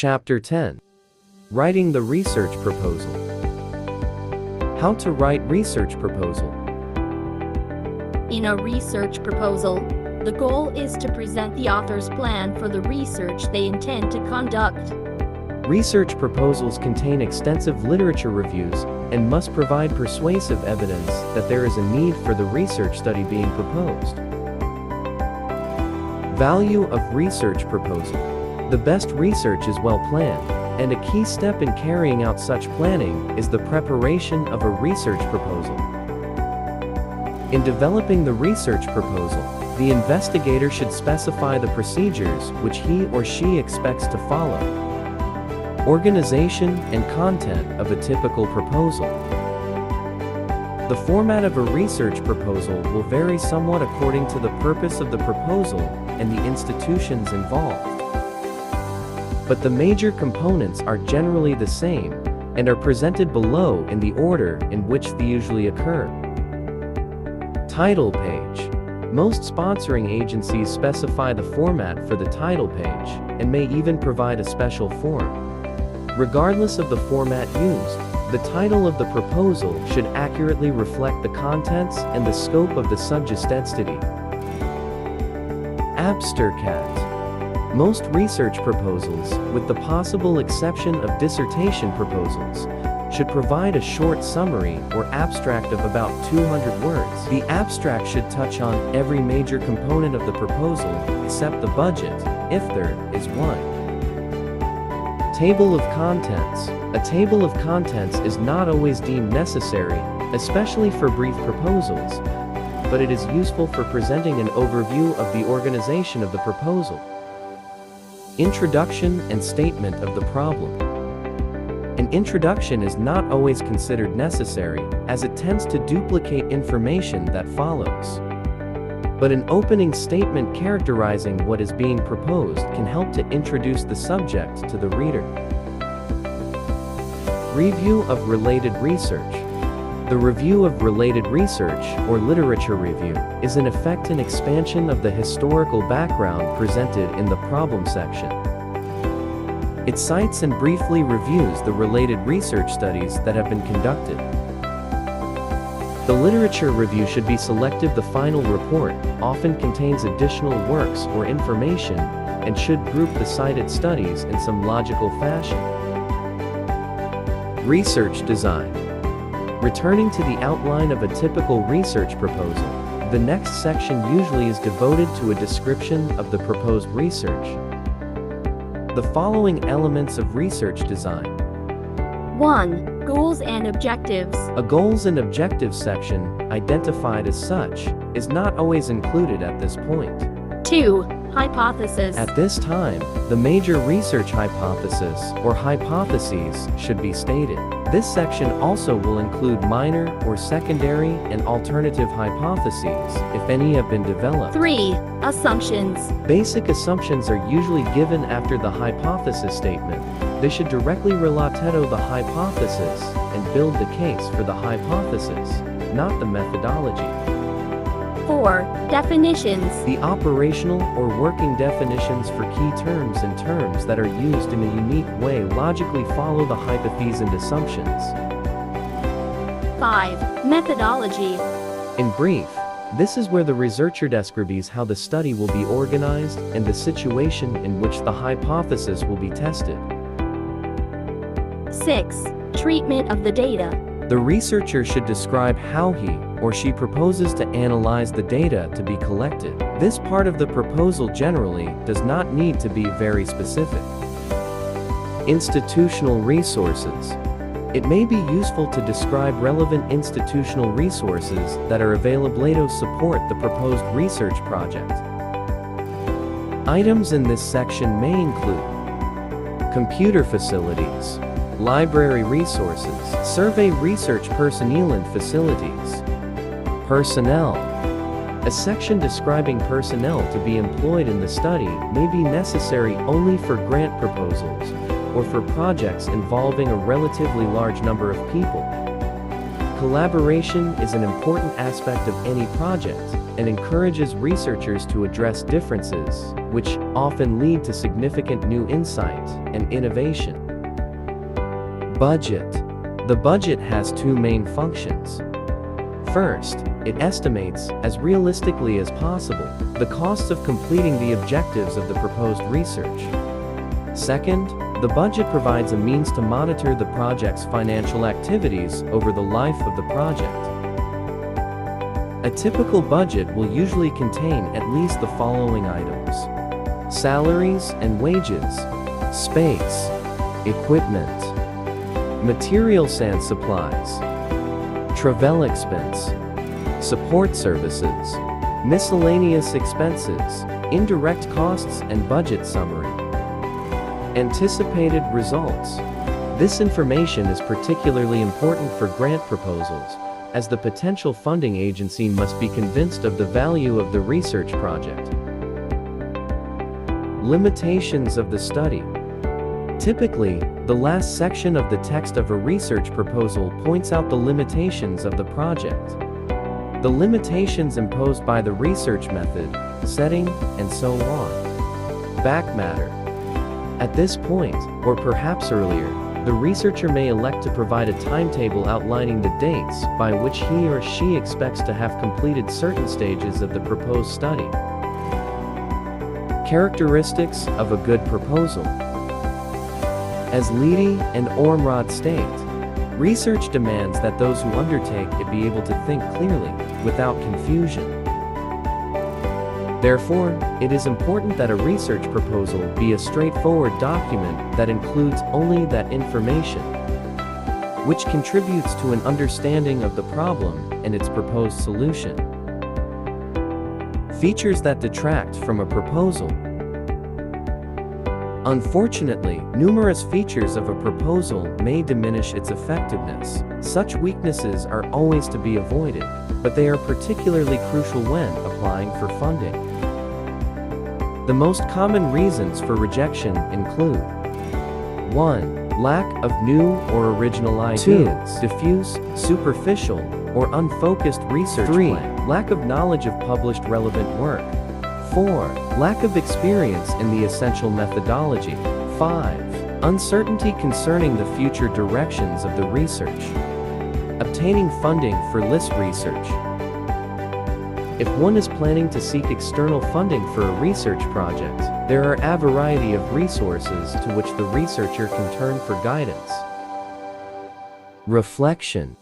Chapter 10. Writing the Research Proposal. How to write research proposal. In a research proposal, the goal is to present the author's plan for the research they intend to conduct. Research proposals contain extensive literature reviews and must provide persuasive evidence that there is a need for the research study being proposed. Value of research proposal. The best research is well planned, and a key step in carrying out such planning is the preparation of a research proposal. In developing the research proposal, the investigator should specify the procedures which he or she expects to follow. Organization and content of a typical proposal. The format of a research proposal will vary somewhat according to the purpose of the proposal and the institutions involved. But the major components are generally the same and are presented below in the order in which they usually occur. Title page. Most sponsoring agencies specify the format for the title page and may even provide a special form. Regardless of the format used, the title of the proposal should accurately reflect the contents and the scope of the subject study. Abstract. Most research proposals, with the possible exception of dissertation proposals, should provide a short summary or abstract of about 200 words. The abstract should touch on every major component of the proposal, except the budget, if there is one. Table of contents. A table of contents is not always deemed necessary, especially for brief proposals, but it is useful for presenting an overview of the organization of the proposal. Introduction and statement of the problem. An introduction is not always considered necessary, as it tends to duplicate information that follows. But an opening statement characterizing what is being proposed can help to introduce the subject to the reader. Review of related research. The review of related research, or literature review, is in effect an expansion of the historical background presented in the problem section. It cites and briefly reviews the related research studies that have been conducted. The literature review should be selective. The final report often contains additional works or information and should group the cited studies in some logical fashion. Research design. Returning to the outline of a typical research proposal, the next section usually is devoted to a description of the proposed research. The following elements of research design. 1. Goals and objectives. A goals and objectives section, identified as such, is not always included at this point. 2. Hypothesis. At this time, the major research hypothesis or hypotheses should be stated. This section also will include minor or secondary and alternative hypotheses, if any have been developed. 3. Assumptions. Basic assumptions are usually given after the hypothesis statement. They should directly relateto the hypothesis and build the case for the hypothesis, not the methodology. 4. Definitions. The operational or working definitions for key terms and terms that are used in a unique way logically follow the hypotheses and assumptions. 5. Methodology. In brief, this is where the researcher describes how the study will be organized and the situation in which the hypothesis will be tested. 6. Treatment of the data. The researcher should describe how he or she proposes to analyze the data to be collected. This part of the proposal generally does not need to be very specific. Institutional resources. It may be useful to describe relevant institutional resources that are available to support the proposed research project. Items in this section may include computer facilities, library resources, survey research personnel and facilities. Personnel. A section describing personnel to be employed in the study may be necessary only for grant proposals or for projects involving a relatively large number of people. Collaboration is an important aspect of any project and encourages researchers to address differences, which often lead to significant new insight and innovation. Budget. The budget has two main functions. First, it estimates, as realistically as possible, the costs of completing the objectives of the proposed research. Second, the budget provides a means to monitor the project's financial activities over the life of the project. A typical budget will usually contain at least the following items: salaries and wages, space, equipment, materials and supplies, travel expense, support services, miscellaneous expenses, indirect costs and budget summary. Anticipated results. This information is particularly important for grant proposals, as the potential funding agency must be convinced of the value of the research project. Limitations of the study. Typically, the last section of the text of a research proposal points out the limitations of the project. The limitations imposed by the research method, setting, and so on. Back matter. At this point, or perhaps earlier, the researcher may elect to provide a timetable outlining the dates by which he or she expects to have completed certain stages of the proposed study. Characteristics of a good proposal. As Leedy and Ormrod state, research demands that those who undertake it be able to think clearly, without confusion. Therefore, it is important that a research proposal be a straightforward document that includes only that information, which contributes to an understanding of the problem and its proposed solution. Features that detract from a proposal. Unfortunately, numerous features of a proposal may diminish its effectiveness. Such weaknesses are always to be avoided, but they are particularly crucial when applying for funding. The most common reasons for rejection include: 1. Lack of new or original ideas. 2. Diffuse, superficial, or unfocused research 3. plan. Lack of knowledge of published relevant work. 4. Lack of experience in the essential methodology. 5. Uncertainty concerning the future directions of the research. Obtaining funding for LIS research. If one is planning to seek external funding for a research project, there are a variety of resources to which the researcher can turn for guidance. Reflection.